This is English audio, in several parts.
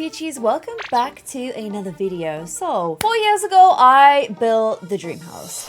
Peachies, welcome back to another video. So, 4 years ago, I built the Dreamhouse.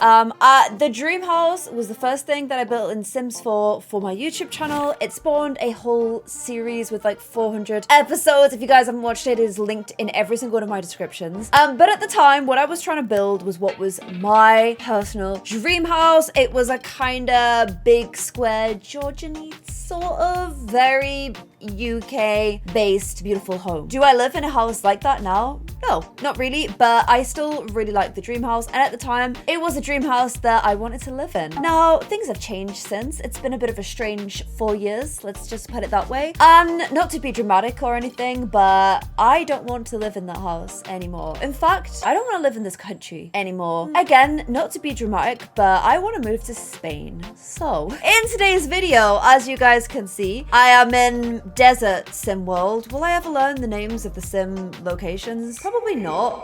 The Dreamhouse was the first thing that I built in Sims 4 for my YouTube channel. It spawned a whole series with like 400 episodes. If you guys haven't watched it, it is linked in every single one of my descriptions. But at the time, what I was trying to build was what was my personal dream house. It was a kind of big square Georgian sort of very UK-based beautiful home. Do I live in a house like that now? No, not really, but I still really like the dream house, and at the time, it was a dream house that I wanted to live in. Now, things have changed since. It's been a bit of a strange 4 years, let's just put it that way. Not to be dramatic or anything, but I don't want to live in that house anymore. In fact, I don't want to live in this country anymore. Again, not to be dramatic, but I want to move to Spain. So, in today's video, as you guys can see, I am in desert sim world. Will I ever learn the names of the sim locations? Probably not,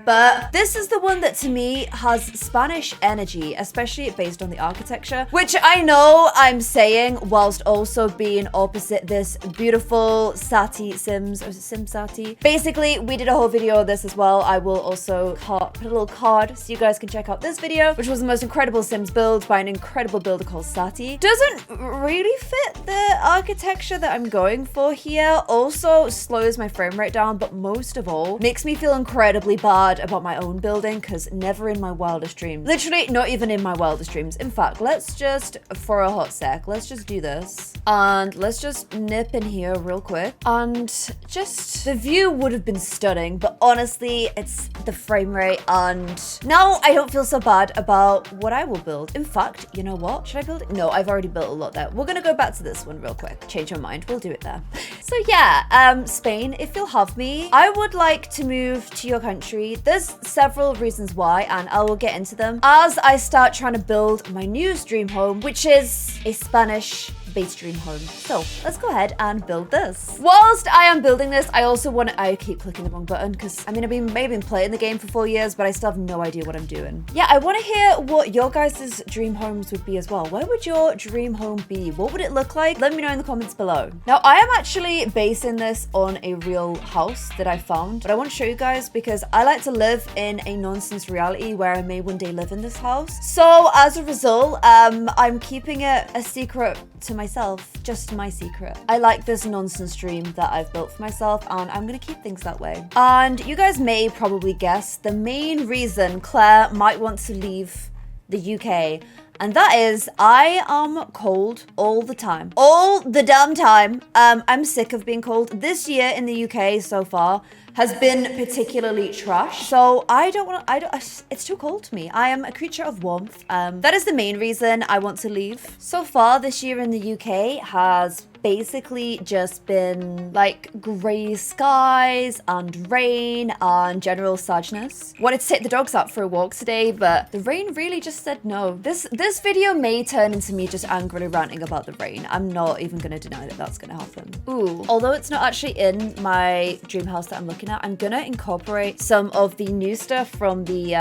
but this is the one that to me has Spanish energy, especially based on the architecture, which I know I'm saying whilst also being opposite this beautiful Sati Sims, or is it Sim Sati? Basically, we did a whole video of this as well. I will also put a little card so you guys can check out this video, which was the most incredible Sims build by an incredible builder called Sati. Doesn't really fit the architecture that I'm going for here. Also slows my frame rate down, but most of all, makes me feel incredibly bad about my own building, because never in my wildest dreams, literally not even in my wildest dreams. In fact, let's just, for a hot sec, let's just do this. And let's just nip in here real quick. And just, the view would have been stunning, but honestly, it's the frame rate. And now I don't feel so bad about what I will build. In fact, you know what? Should I build it? No, I've already built a lot there. We're gonna go back to this one real quick. Change my mind, we'll do it there. So yeah, Spain, if you'll have me, I would like to move to your country. There's several reasons why, and I will get into them as I start trying to build my new dream home, which is a Spanish-based dream home. So let's go ahead and build this. Whilst I am building this, I also want to, I keep clicking the wrong button because I mean, I've maybe been playing the game for 4 years, but I still have no idea what I'm doing. Yeah, I want to hear what your guys' dream homes would be as well. Where would your dream home be? What would it look like? Let me know in the comments below. Now, I am actually basing this on a real house that I found, but I want to show you guys because I like to live in a nonsense reality where I may one day live in this house. So as a result, I'm keeping it a secret to myself, just my secret. I like this nonsense dream that I've built for myself, and I'm gonna keep things that way. And you guys may probably guess the main reason Claire might want to leave the UK, and that is I am cold all the time. All the damn time. I'm sick of being cold. This year in the UK so far has been particularly trash. So it's too cold to me. I am a creature of warmth. That is the main reason I want to leave. So far this year in the UK has basically just been like grey skies and rain and general sadness. Wanted to take the dogs out for a walk today, but the rain really just said no. This video may turn into me just angrily ranting about the rain. I'm not even gonna deny that that's gonna happen. Ooh, although it's not actually in my dream house that I'm looking at, I'm gonna incorporate some of the new stuff from the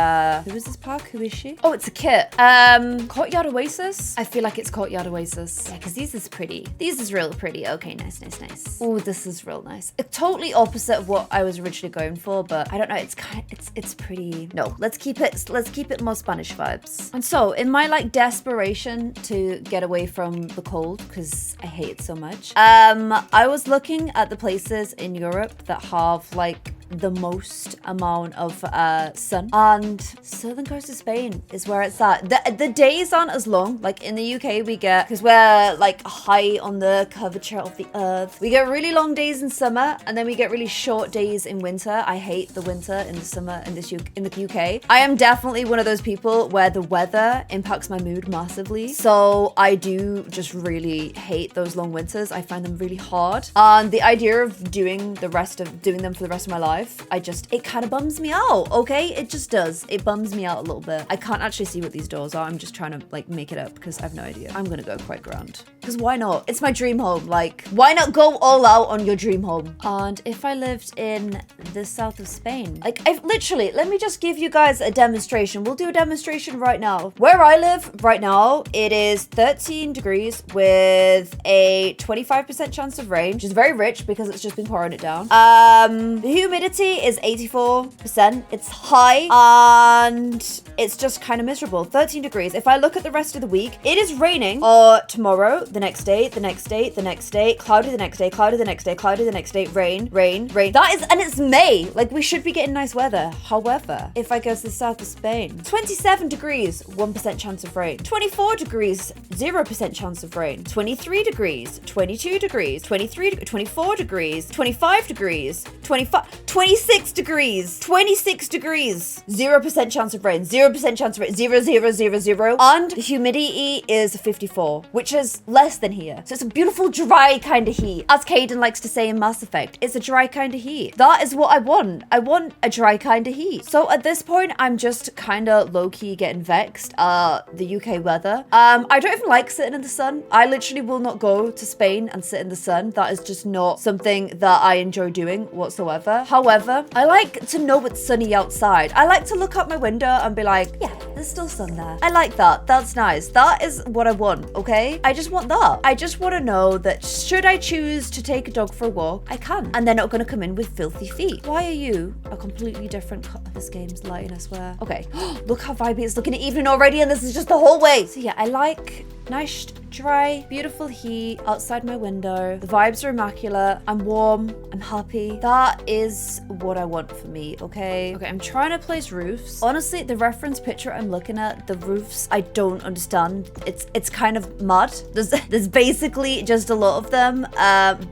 who is this park? Who is she? Oh, it's a kit. Courtyard Oasis. I feel like it's Courtyard Oasis. Yeah, because these is pretty. These is real pretty. Okay, nice. Oh, this is real nice. Totally opposite of what I was originally going for, but I don't know. It's pretty. No, let's keep it more Spanish vibes. And so, in my like desperation to get away from the cold, because I hate it so much, I was looking at the places in Europe that have like the most amount of sun, and southern coast of Spain is where it's at. The days aren't as long. Like in the UK we get, because we're like high on the curvature of the earth, we get really long days in summer, and then we get really short days in winter. I hate the winter in the summer in the UK. I am definitely one of those people where the weather impacts my mood massively, so I do just really hate those long winters. I find them really hard, and the idea of doing them for the rest of my life life, it kind of bums me out, okay? It just does. It bums me out a little bit. I can't actually see what these doors are. I'm just trying to like make it up because I have no idea. I'm gonna go quite grand. Because why not? It's my dream home. Like, why not go all out on your dream home? And if I lived in the south of Spain, like I've literally, let me just give you guys a demonstration. We'll do a demonstration right now. Where I live right now, it is 13 degrees with a 25% chance of rain, which is very rich because it's just been pouring it down. The humidity is 84%. It's high and it's just kind of miserable. 13 degrees. If I look at the rest of the week, it is raining tomorrow, the next day, the next day, the next day, cloudy the next day, cloudy the next day, cloudy the next day, rain, rain, rain. That is, and it's May. Like, we should be getting nice weather. However, if I go to the south of Spain, 27 degrees, 1% chance of rain. 24 degrees, 0% chance of rain. 23 degrees, 22 degrees, 24 degrees, 25 degrees, 26 degrees, 26 degrees, 0% chance of rain, 0% chance of rain, 0, 0, 0, 0. And the humidity is 54, which is less than here. So it's a beautiful, dry kind of heat. As Caden likes to say in Mass Effect, it's a dry kind of heat. That is what I want. I want a dry kind of heat. So at this point, I'm just kind of low-key getting vexed at the UK weather. I don't even like sitting in the sun. I literally will not go to Spain and sit in the sun. That is just not something that I enjoy doing whatsoever. However, I like to know it's sunny outside. I like to look out my window and be like, yeah, there's still sun there. I like that. That's nice. That is what I want, okay? I just want that. I just want to know that should I choose to take a dog for a walk, I can. And they're not going to come in with filthy feet. Why are you a completely different color? This game's lighting, I swear. Okay, look how vibey it's looking at evening already, and this is just the whole way. So yeah, I like nice, dry, beautiful heat outside my window. The vibes are immaculate. I'm warm. I'm happy. That is what I want for me, okay? Okay, I'm trying to place roofs. Honestly, the reference picture I'm looking at, the roofs, I don't understand. It's kind of mud. There's basically just a lot of them.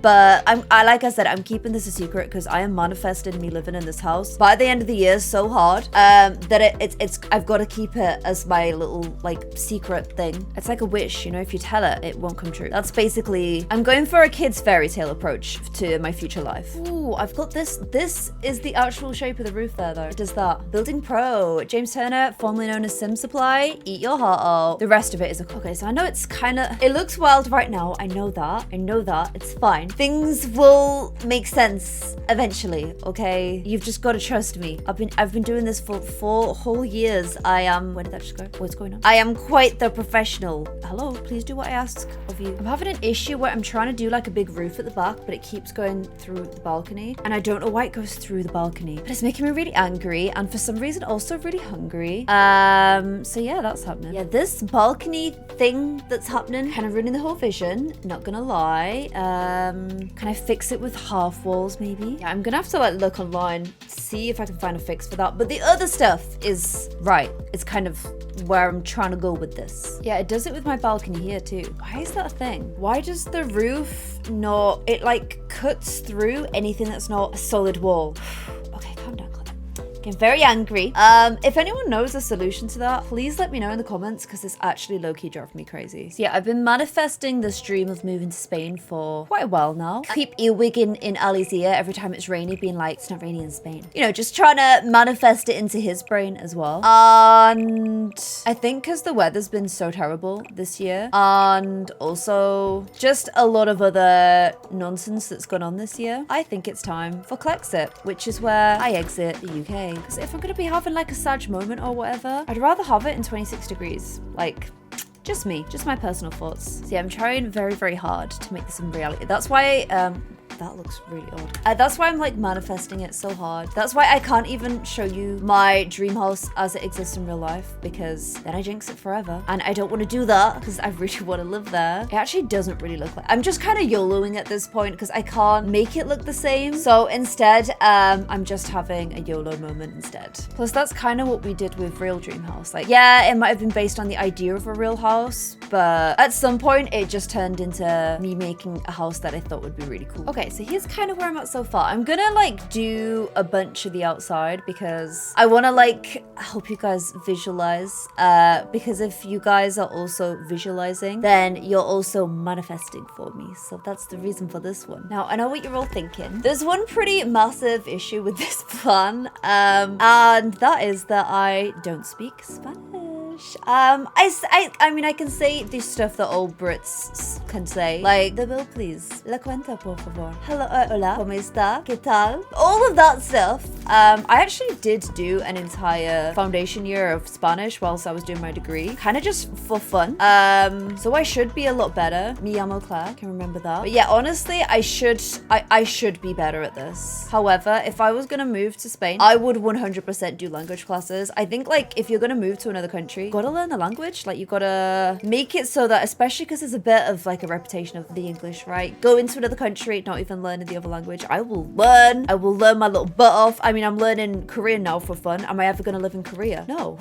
But like I said, I'm keeping this a secret because I am manifesting me living in this house by the end of the year so hard that I've got to keep it as my little like secret thing. It's like a wish, you know, if you tell it, it won't come true. That's basically, I'm going for a kid's fairy tale approach to my future life. Ooh, I've got this. This is the actual shape of the roof there though. It does that. Building Pro, James Turner, formerly known as Sim Supply, eat your heart out. The rest of it is okay, so I know it's kind of, it looks wild right now. I know that. It's fine. Things will make sense eventually, okay? You've just got to trust me. I've been doing this for 4 whole years. Where did that just go? What's going on? I am quite the professional. Hello, please do what I ask of you. I'm having an issue where I'm trying to do like a big roof at the back, but it keeps going through the balcony. And I don't know why it goes through the balcony, but it's making me really angry and for some reason also really hungry. So yeah, that's happening. Yeah, this balcony thing that's happening kind of ruining the whole vision, not gonna lie. Can I fix it with half walls maybe? Yeah, I'm gonna have to like look online, see if I can find a fix for that. But the other stuff is right. It's kind of where I'm trying to go with this. Yeah, it does it with my balcony here too. Why is that a thing? Why does the roof not, it like cuts through anything that's not a solid wall? Okay, calm down, Claire. Getting very angry. If anyone knows a solution to that, please let me know in the comments because it's actually low-key driving me crazy. So yeah, I've been manifesting this dream of moving to Spain for quite a while now. Keep earwigging in Ali's ear every time it's rainy, being like, it's not rainy in Spain. You know, just trying to manifest it into his brain as well. And I think because the weather's been so terrible this year, and also just a lot of other nonsense that's gone on this year, I think it's time for Klexit, which is where I exit the UK. Because if I'm going to be having like a sad moment or whatever, I'd rather have it in 26 degrees. Like, just me, just my personal thoughts. So yeah, I'm trying very, very hard to make this in reality. That's why, that looks really odd. That's why I'm like manifesting it so hard. That's why I can't even show you my dream house as it exists in real life, because then I jinx it forever. And I don't want to do that because I really want to live there. It actually doesn't really look like, I'm just kind of YOLOing at this point because I can't make it look the same. So instead, I'm just having a YOLO moment instead. Plus that's kind of what we did with real dream house. Like, yeah, it might have been based on the idea of a real house, but at some point it just turned into me making a house that I thought would be really cool. Okay. Okay, so here's kind of where I'm at so far. I'm gonna like do a bunch of the outside because I want to like help you guys visualize, because if you guys are also visualizing, then you're also manifesting for me. So that's the reason for this one. Now, I know what you're all thinking. There's one pretty massive issue with this plan, and that is that I don't speak Spanish. I mean, I can say the stuff that all Brits can say, like the bill, please, la cuenta, por favor, hello, hola, ¿cómo está? ¿Qué tal? All of that stuff. I actually did do an entire foundation year of Spanish whilst I was doing my degree, kind of just for fun. So I should be a lot better. Me llamo Claire, can remember that. But yeah, honestly, I should be better at this. However, if I was gonna move to Spain, I would 100% do language classes. I think like if you're gonna move to another country, you gotta learn the language. Like you gotta make it so that, especially because there's a bit of like a reputation of the English, right? Go into another country, not even learning the other language. I will learn my little butt off. I mean, I'm learning Korean now for fun. Am I ever gonna live in Korea? No.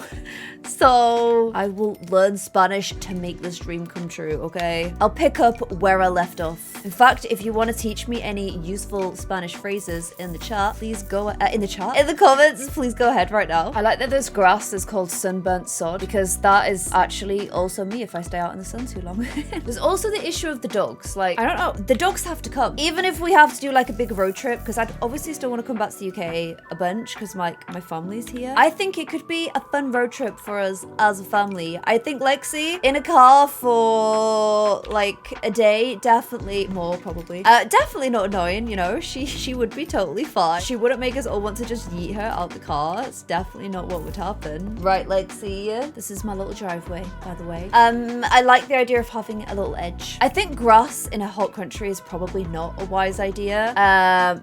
So I will learn Spanish to make this dream come true, okay? I'll pick up where I left off. In fact, if you want to teach me any useful Spanish phrases in the chat, please go in the comments, please go ahead right now. I like that this grass is called sunburnt sod because that is actually also me if I stay out in the sun too long. There's also the issue of the dogs. Like, I don't know, the dogs have to come. Even if we have to do like a big road trip, because I'd obviously still want to come back to the UK a bunch because my family's here. I think it could be a fun road trip for us as a family. I think Lexi in a car for like a day, definitely more probably. Definitely not annoying, you know, she would be totally fine. She wouldn't make us all want to just yeet her out the car. It's definitely not what would happen. Right, Lexi, this is my little driveway, by the way. I like the idea of having a little edge. I think grass in a hot country is probably not a wise idea,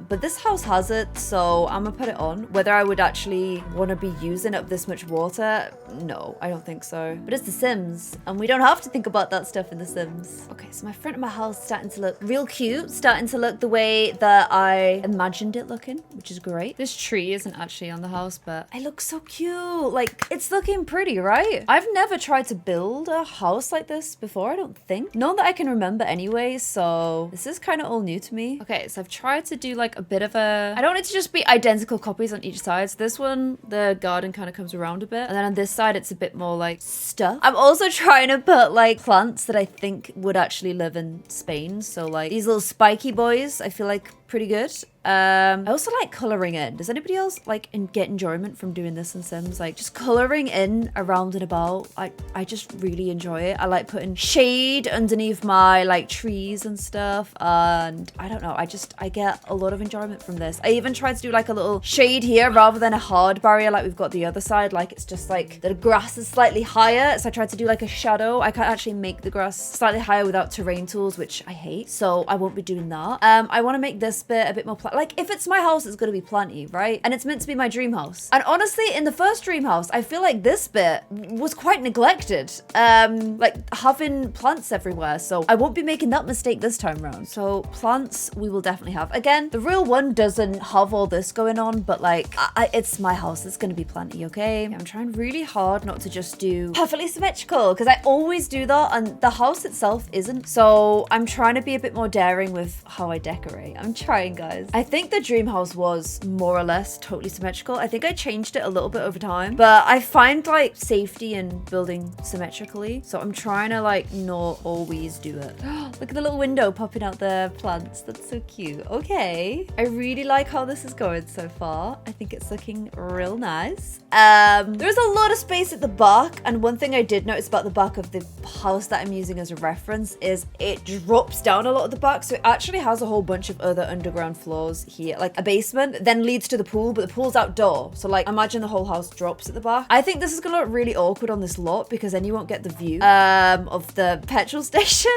but this house has it, so I'm gonna put it on. Whether I would actually want to be using up this much water, no, I don't think so. But it's The Sims, and we don't have to think about that stuff in The Sims. Okay, so my front of my house is starting to look real cute, starting to look the way that I imagined it looking, which is great. This tree isn't actually on the house, but I look so cute. Like, it's looking pretty, right? I've never tried to build a house like this before, I don't think. Not that I can remember anyway, so this is kind of all new to me. Okay, so I've tried to do like a bit of a... I don't want it to just be identical copies on each side. So this one, the garden kind of comes around a bit. And then on this side, it's a bit more like stuff. I'm also trying to put like plants that I think would actually live in Spain. So like these little spiky boys, I feel like pretty good. I also like coloring in. Does anybody else like get enjoyment from doing this in Sims? Like just coloring in around and about. I just really enjoy it. I like putting shade underneath my like trees and stuff, and I don't know, I get a lot of enjoyment from this. I even tried to do like a little shade here rather than a hard barrier like we've got the other side. Like it's just like the grass is slightly higher, so I tried to do like a shadow. I can't actually make the grass slightly higher without terrain tools, which I hate, so I won't be doing that. I want to make this bit a bit more like if it's my house, it's gonna be planty, right? And it's meant to be my dream house. And honestly, in the first dream house, I feel like this bit was quite neglected, like having plants everywhere. So I won't be making that mistake this time around. So plants we will definitely have. Again, the real one doesn't have all this going on, but like it's my house, it's gonna be planty, okay? I'm trying really hard not to just do perfectly symmetrical because I always do that and the house itself isn't. So I'm trying to be a bit more daring with how I decorate. I'm trying, guys. I think the dream house was more or less totally symmetrical. I think I changed it a little bit over time, but I find like safety in building symmetrically. So I'm trying to like not always do it. Look at the little window popping out the plants. That's so cute. Okay. I really like how this is going so far. I think it's looking real nice. There's a lot of space at the back. And one thing I did notice about the back of the house that I'm using as a reference is it drops down a lot at the back. So it actually has a whole bunch of other underground floors here, like a basement then leads to the pool, but the pool's outdoor, so like imagine the whole house drops at the back. I think this is gonna look really awkward on this lot because then you won't get the view of the petrol station,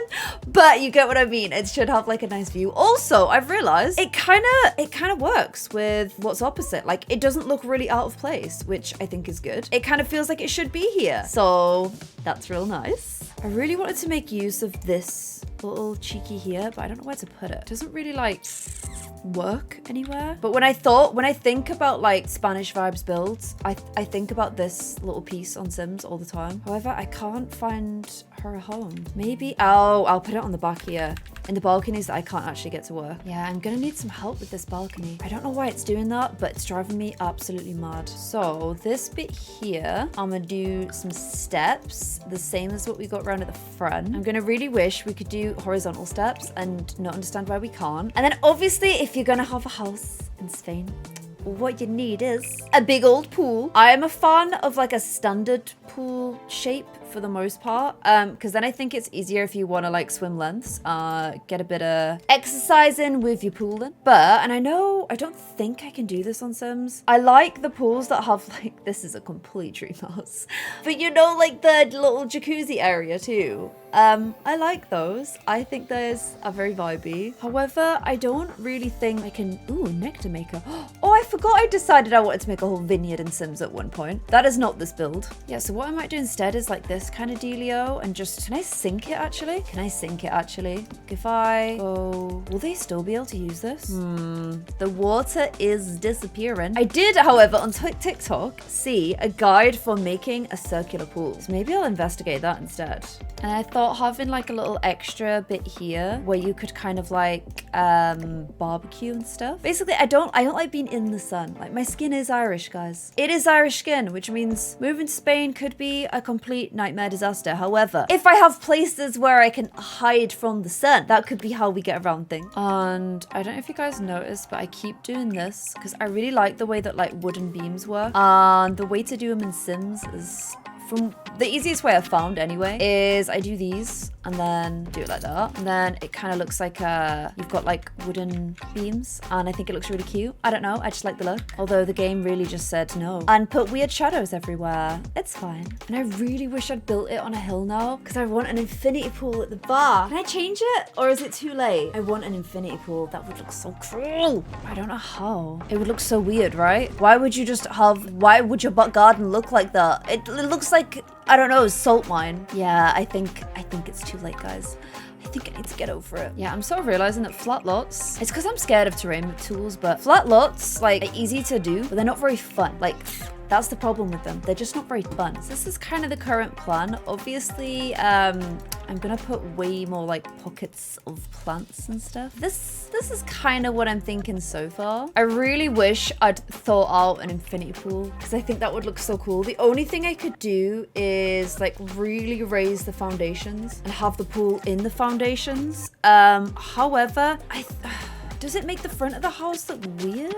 but you get what I mean. It should have like a nice view. Also, I've realized it kind of works with what's opposite. Like it doesn't look really out of place, which I think is good. It kind of feels like it should be here, so that's real nice. I really wanted to make use of this little cheeky here, but I don't know where to put it. It doesn't really like work anywhere. But when I think about like Spanish vibes builds, I think about this little piece on Sims all the time. However, I can't find her a home? Maybe, oh, I'll put it on the back here. In the balconies that I can't actually get to work. Yeah, I'm gonna need some help with this balcony. I don't know why it's doing that, but it's driving me absolutely mad. So this bit here, I'm gonna do some steps, the same as what we got around at the front. I'm gonna really wish we could do horizontal steps and not understand why we can't. And then obviously, if you're gonna have a house in Spain, what you need is a big old pool. I am a fan of like a standard pool shape for the most part, because then I think it's easier if you want to like swim lengths, get a bit of exercise in with your pooling. But, and I know, I don't think I can do this on Sims. I like the pools that have like, this is a complete dream house, but you know, like the little jacuzzi area too. I like those. I think those are very vibey. However, I don't really think I can, ooh, nectar maker. Oh, I forgot I decided I wanted to make a whole vineyard in Sims at one point. That is not this build. Yeah, so what I might do instead is like this kind of dealio and just, can I sink it actually? Can I sink it actually? If I go, will they still be able to use this? The water is disappearing. I did, however, on TikTok, see a guide for making a circular pool. So maybe I'll investigate that instead. And I thought having like a little extra bit here where you could kind of like barbecue and stuff. Basically, I don't like being in the sun. Like my skin is Irish, guys. It is Irish skin, which means moving to Spain could be a complete nightmare disaster. However, if I have places where I can hide from the sun, that could be how we get around things. And I don't know if you guys noticed, but I keep doing this because I really like the way that like wooden beams work. And the way to do them in Sims is, from the easiest way I've found anyway, is I do these and then do it like that. And then it kind of looks like you've got like wooden beams, and I think it looks really cute. I don't know, I just like the look. Although the game really just said no. And put weird shadows everywhere. It's fine. And I really wish I'd built it on a hill now because I want an infinity pool at the bar. Can I change it? Or is it too late? I want an infinity pool. That would look so cool. I don't know how. It would look so weird, right? Why would you just have, why would your garden look like that? It looks like, I don't know, salt mine. Yeah, I think it's too late, guys. I think I need to get over it. Yeah, I'm sort of realizing that flat lots, it's because I'm scared of terrain with tools, but flat lots, like, are easy to do, but they're not very fun. Like, that's the problem with them. They're just not very fun. So this is kind of the current plan. Obviously, I'm gonna put way more like pockets of plants and stuff. This is kind of what I'm thinking so far. I really wish I'd thought out an infinity pool because I think that would look so cool. The only thing I could do is like really raise the foundations and have the pool in the foundations. However, does it make the front of the house look weird?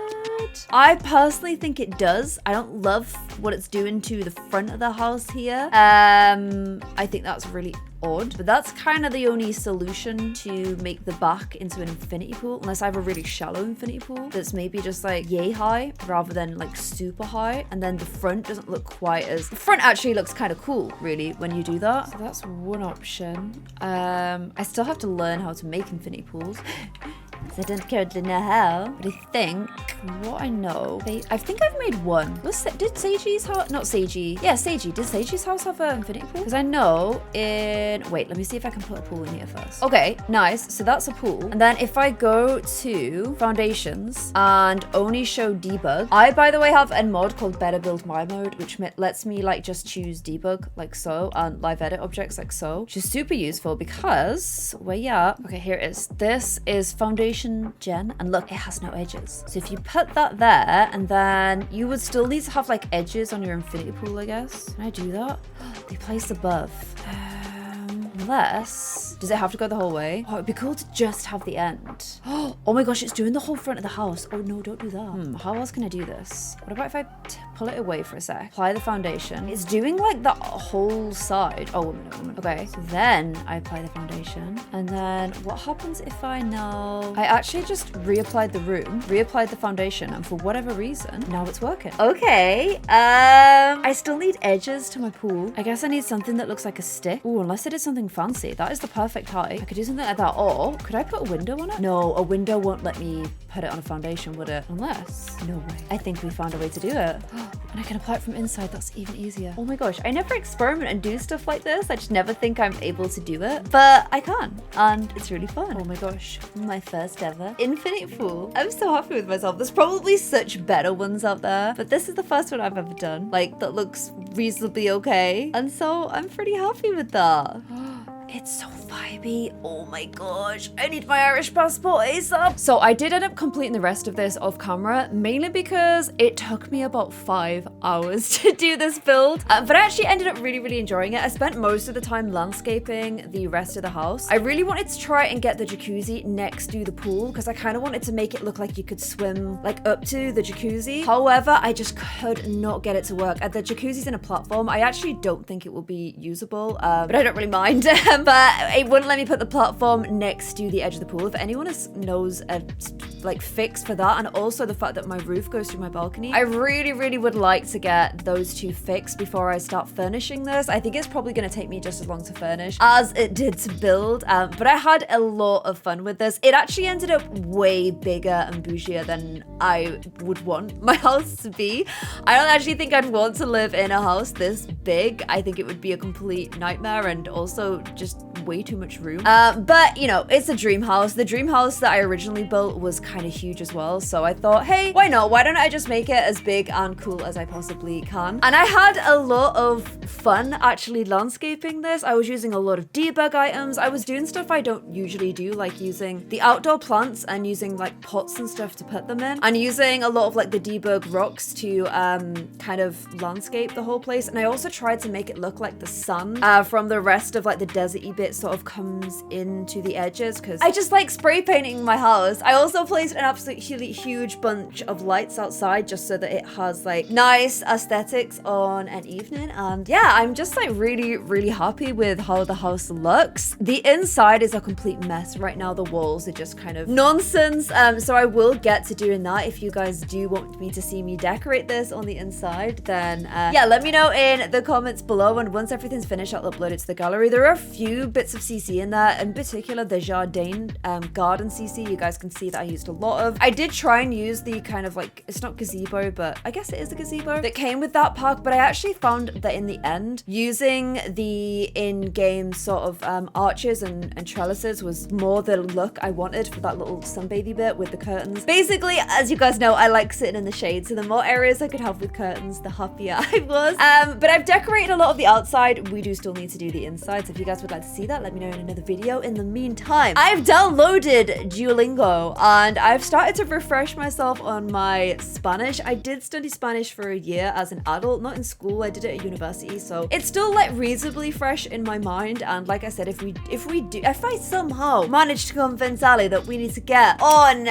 I personally think it does. I don't love what it's doing to the front of the house here. I think that's really odd, but that's kind of the only solution to make the back into an infinity pool, unless I have a really shallow infinity pool that's maybe just like yay high rather than like super high, and then the front doesn't look quite as, the front actually looks kind of cool really when you do that. So that's one option. I still have to learn how to make infinity pools. I don't currently know how, but I think what I know, I think I've made one. Did Seiji's house, not Seiji, yeah, Seiji, did Seiji's house have an infinity pool? Because I know wait, let me see if I can put a pool in here first. Okay, nice, so that's a pool. And then if I go to foundations and only show debug, I, by the way, have a mod called Better Build My Mode, which lets me like just choose debug like so, and live edit objects like so, which is super useful because, where yeah, okay, here it is. This is foundation gen, and look, it has no edges. So if you put that there, and then you would still need to have like edges on your infinity pool, I guess. Can I do that? They place above. Unless, does it have to go the whole way? Oh, it'd be cool to just have the end. Oh my gosh, it's doing the whole front of the house. Oh no, don't do that. How else can I do this? What about if I pull it away for a sec? Apply the foundation. It's doing like the whole side. Oh, one minute. Okay, so then I apply the foundation. And then what happens if I now, I actually just reapplied the room, reapplied the foundation, and for whatever reason, now it's working. Okay, I still need edges to my pool. I guess I need something that looks like a stick. Oh, unless it is something fancy. That is the perfect height. I could do something like that. Or could I put a window on it? No, a window won't let me put it on a foundation, would it? Unless, no way. I think we found a way to do it. And I can apply it from inside. That's even easier. Oh my gosh, I never experiment and do stuff like this. I just never think I'm able to do it, but I can, and it's really fun. Oh my gosh, my first ever infinite pool. I'm so happy with myself. There's probably such better ones out there, but this is the first one I've ever done, like, that looks reasonably okay, and so I'm pretty happy with that. It's so vibey. Oh my gosh, I need my Irish passport ASAP. So I did end up completing the rest of this off camera, mainly because it took me about 5 hours to do this build. But I actually ended up really enjoying it. I spent most of the time landscaping the rest of the house. I really wanted to try and get the jacuzzi next to the pool because I kind of wanted to make it look like you could swim like up to the jacuzzi. However, I just could not get it to work. The jacuzzi's in a platform. I actually don't think it will be usable, but I don't really mind. But it wouldn't let me put the platform next to the edge of the pool. If anyone knows a like fix for that, and also the fact that my roof goes through my balcony, I really would like to get those two fixed before I start furnishing this. I think it's probably going to take me just as long to furnish as it did to build, but I had a lot of fun with this. It actually ended up way bigger and bougier than I would want my house to be. I don't actually think I'd want to live in a house this big. I think it would be a complete nightmare and also just way too much room. But you know, it's a dream house. The dream house that I originally built was kind of huge as well. So I thought, hey, why not? Why don't I just make it as big and cool as I possibly can? And I had a lot of fun actually landscaping this. I was using a lot of debug items. I was doing stuff I don't usually do, like using the outdoor plants and using like pots and stuff to put them in, and using a lot of like the debug rocks to kind of landscape the whole place. And I also tried to make it look like the sun from the rest of like the deserty bit sort of comes into the edges, because I just like spray painting my house. I also placed an absolutely huge bunch of lights outside just so that it has like nice aesthetics on an evening. And yeah, I'm just like really happy with how the house looks. The inside is a complete mess right now. The walls are just kind of nonsense. So I will get to doing that. If you guys do want me to see me decorate this on the inside, then yeah, let me know in the comments below, and once everything's finished, I'll upload it to the gallery. There are a few bits of CC in there, in particular the Jardin garden CC. You guys can see that I used a lot of. I did try and use the kind of like, it's not gazebo, but I guess it is a gazebo that came with that pack, but I actually found that in the end, using the in-game sort of arches and trellises was more the look I wanted for that little sunbathy bit with the curtains. Basically, as you guys know, I like sitting in the shade, so the more areas I could have with curtains, the happier I was. But I've decorated a lot of the outside. We do still need to do the inside, so if you guys would like to see that, let me know in another video. In the meantime, I've downloaded Duolingo and I've started to refresh myself on my Spanish. I did study Spanish for a year as an adult, not in school. I did it at university, so it's still like reasonably fresh in my mind. And like I said, if I somehow manage to convince Ali that we need to get on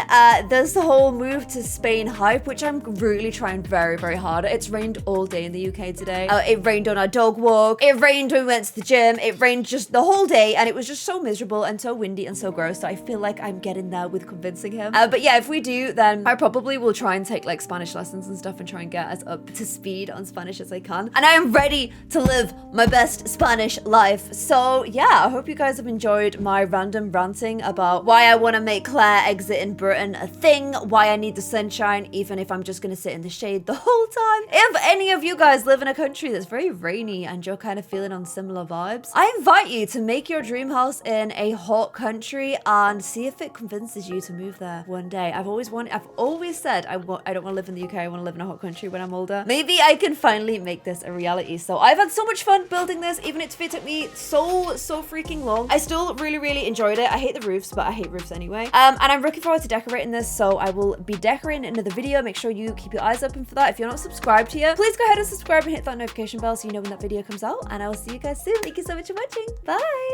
this whole move to Spain hype, which I'm really trying very hard. It's rained all day in the UK today. It rained on our dog walk. It rained when we went to the gym. It rained just the whole day, and it was just so miserable and so windy and so gross. So I feel like I'm getting there with convincing him. But yeah, if we do, then I probably will try and take like Spanish lessons and stuff and try and get as up to speed on Spanish as I can. And I am ready to live my best Spanish life. So yeah, I hope you guys have enjoyed my random ranting about why I want to make Clare exiting Britain a thing, why I need the sunshine, even if I'm just going to sit in the shade the whole time. If any of you guys live in a country that's very rainy and you're kind of feeling on similar vibes, I invite you to make your dream house in a hot country and see if it convinces you to move there one day. I've always said I don't want to live in the UK. I want to live in a hot country when I'm older. Maybe I can finally make this a reality. So I've had so much fun building this, even if it took me so freaking long. I still really enjoyed it. I hate the roofs, but I hate roofs anyway. And I'm looking forward to decorating this, so I will be decorating another video. Make sure you keep your eyes open for that. If you're not subscribed here, please go ahead and subscribe and hit that notification bell so you know when that video comes out, and I will see you guys soon. Thank you so much for watching. Bye.